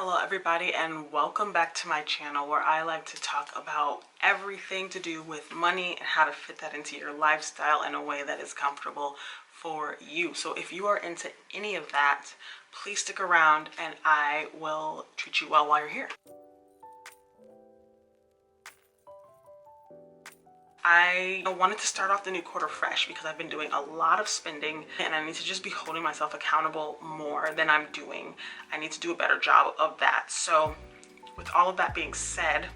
Hello everybody, and welcome back to my channel where I like to talk about everything to do with money and how to fit that into your lifestyle in a way that is comfortable for you. So if you are into any of that, please stick around and I will treat you well while you're here. I wanted to start off the new quarter fresh because I've been doing a lot of spending and I need to just be holding myself accountable more than I'm doing. I need to do a better job of that. So with all of that being said,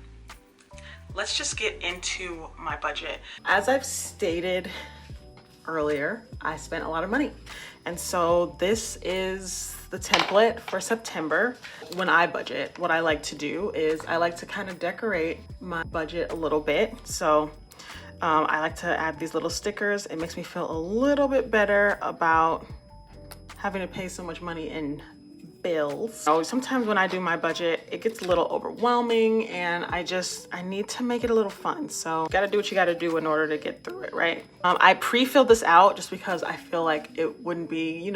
let's just get into my budget. As I've stated earlier, I spent a lot of money. And so this is the template for September. When I budget, what I like to do is I like to kind of decorate my budget a little bit. So I like to add these little stickers. It makes me feel a little bit better about having to pay so much money in bills. So sometimes when I do my budget, it gets a little overwhelming and I need to make it a little fun. So you gotta do what you gotta do in order to get through it, right? I pre-filled this out just because I feel like it wouldn't be,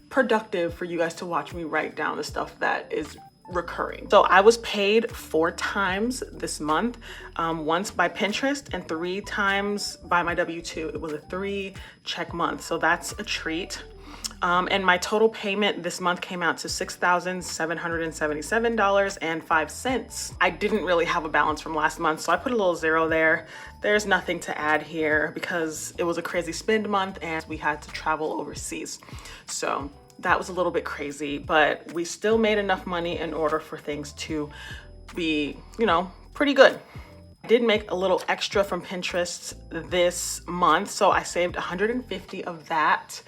productive for you guys to watch me write down the stuff that is recurring. So I was paid 4 times this month, once by Pinterest and 3 times by my W-2. It was a 3 check month, so that's a treat. And my total payment this month came out to $6,777.05. I didn't really have a balance from last month, so I put a little 0 there. There's nothing to add here because it was a crazy spend month and we had to travel overseas. So that was a little bit crazy, but we still made enough money in order for things to be, pretty good. I did make a little extra from Pinterest this month, so I saved 150 of that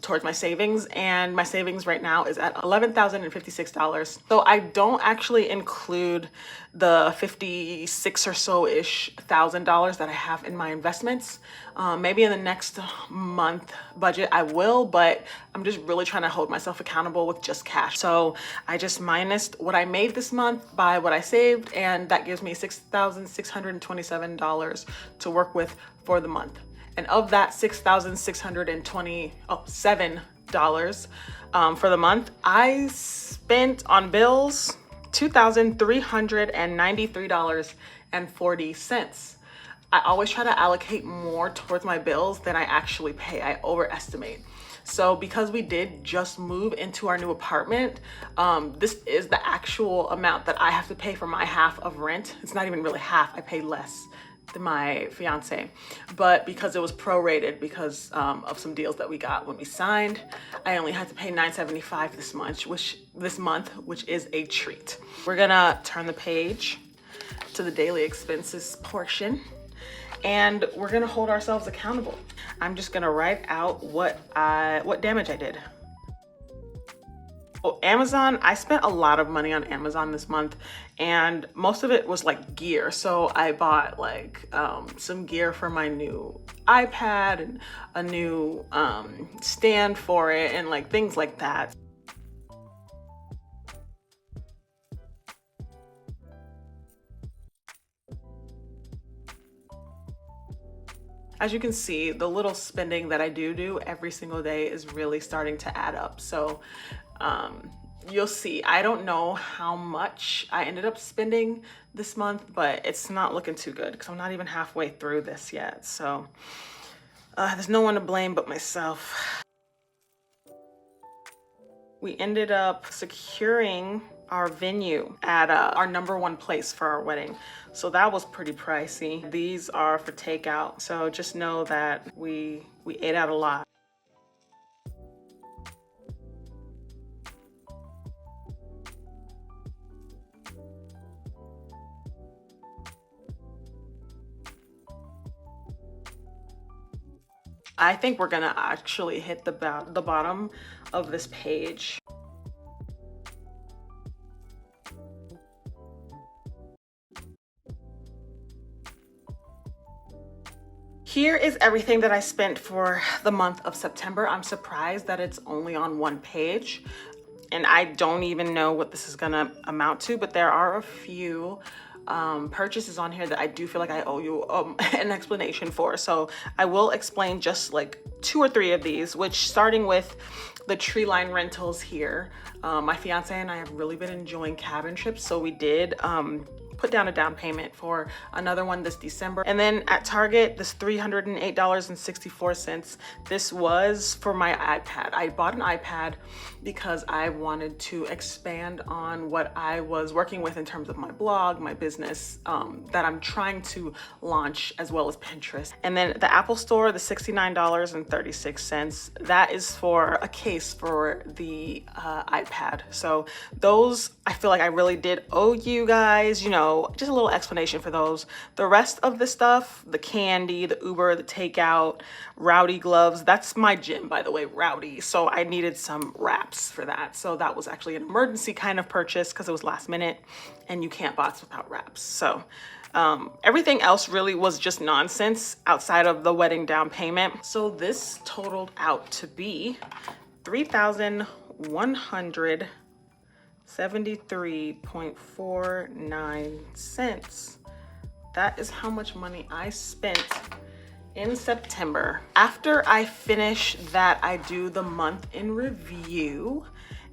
towards my savings, and my savings right now is at $11,056. So I don't actually include the 56 or so-ish $1,000 that I have in my investments. Maybe in the next month budget I will, but I'm just really trying to hold myself accountable with just cash. So I just minused what I made this month by what I saved, and that gives me $6,627 to work with for the month. And of that $6,627 for the month, I spent on bills $2,393.40. I always try to allocate more towards my bills than I actually pay. I overestimate. So because we did just move into our new apartment, this is the actual amount that I have to pay for my half of rent. It's not even really half, I pay less than my fiance, but because it was prorated because of some deals that we got when we signed, I only had to pay $975 this month, which is a treat. We're gonna turn the page to the daily expenses portion, and we're gonna hold ourselves accountable. I'm just gonna write out what damage I did. Well, Amazon, I spent a lot of money on Amazon this month, and most of it was like gear. So I bought like some gear for my new iPad and a new stand for it and like things like that. As you can see, the little spending that I do every single day is really starting to add up. So you'll see, I don't know how much I ended up spending this month, but it's not looking too good because I'm not even halfway through this yet. So there's no one to blame but myself. We ended up securing our venue at our #1 place for our wedding. So that was pretty pricey. These are for takeout. So just know that we ate out a lot. I think we're gonna actually hit the bottom of this page. Here is everything that I spent for the month of September. I'm surprised that it's only on one page, and I don't even know what this is gonna amount to, but there are a few purchases on here that I do feel like I owe you an explanation for. So I will explain just like 2 or 3 of these, which starting with the tree line rentals here. My fiance and I have really been enjoying cabin trips, so we did put down a down payment for another one this December. And then at Target, this $308.64. This was for my iPad. I bought an iPad because I wanted to expand on what I was working with in terms of my blog, my business that I'm trying to launch, as well as Pinterest. And then the Apple Store, the $69.36. That is for a case for the iPad. So those, I feel like I really did owe you guys, you know, just a little explanation for those. The rest of the stuff, the candy, the Uber, the takeout, Rowdy gloves, that's my gym, by the way, Rowdy. So I needed some wraps for that. So that was actually an emergency kind of purchase because it was last minute and you can't box without wraps. So everything else really was just nonsense outside of the wedding down payment. So this totaled out to be $3,173.49. That is how much money I spent in September. After I finish that, I do the month in review,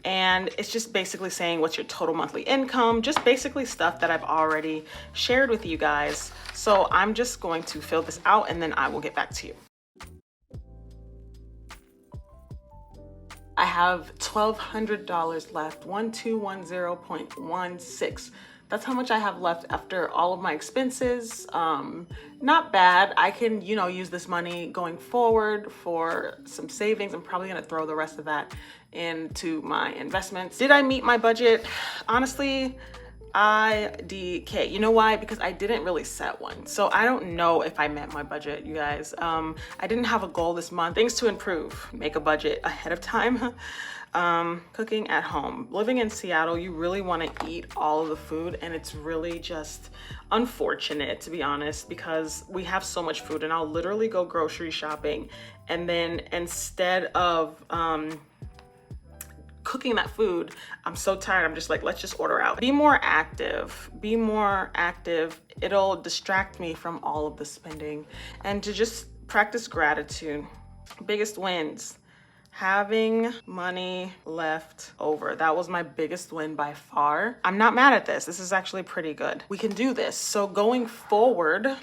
and it's just basically saying what's your total monthly income, just basically stuff that I've already shared with you guys. So I'm just going to fill this out and then I will get back to you. I have $1,200 left, 1210.16. That's how much I have left after all of my expenses. Not bad. I can, you know, use this money going forward for some savings. I'm probably gonna throw the rest of that into my investments. Did I meet my budget? Honestly, IDK. You know why? Because I didn't really set one. So I don't know if I met my budget, you guys. I didn't have a goal this month. Things to improve. Make a budget ahead of time. Cooking at home. Living in Seattle, you really want to eat all of the food, and it's really just unfortunate, to be honest, because we have so much food, and I'll literally go grocery shopping, and then instead of cooking that food, I'm so tired, I'm just like, let's just order out. Be more active. Be more active. It'll distract me from all of the spending, and to just practice gratitude. Biggest wins. Having money left over. That was my biggest win by far. I'm not mad at this. This is actually pretty good. We can do this. So going forward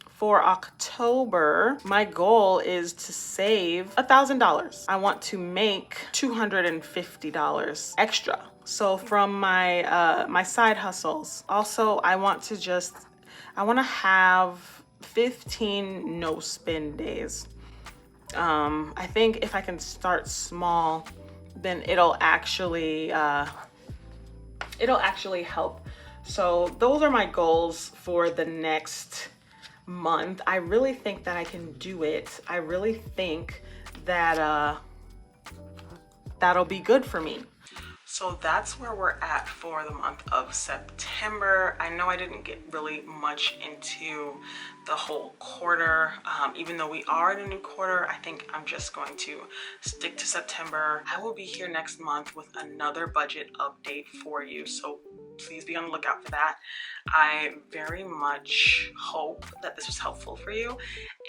for October, my goal is to save $1,000. I want to make $250 extra. So from my my side hustles. Also, I want to have 15 no spend days. I think if I can start small, then it'll actually help. So those are my goals for the next month. I really think that I can do it. I really think that that'll be good for me. So that's where we're at for the month of September. I know I didn't get really much into the whole quarter. Even though we are in a new quarter, I think I'm just going to stick to September. I will be here next month with another budget update for you. So please be on the lookout for that. I very much hope that this was helpful for you,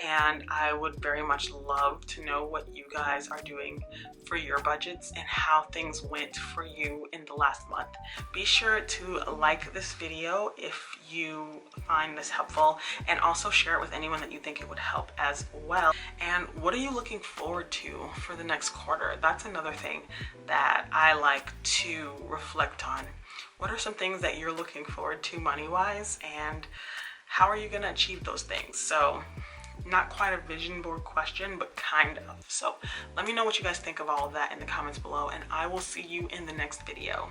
and I would very much love to know what you guys are doing for your budgets and how things went for you in the last month. Be sure to like this video if you find this helpful, and also share it with anyone that you think it would help as well. And what are you looking forward to for the next quarter? That's another thing that I like to reflect on. What are some things that you're looking forward to money-wise, and how are you going to achieve those things? So not quite a vision board question, but kind of. So let me know what you guys think of all of that in the comments below, and I will see you in the next video.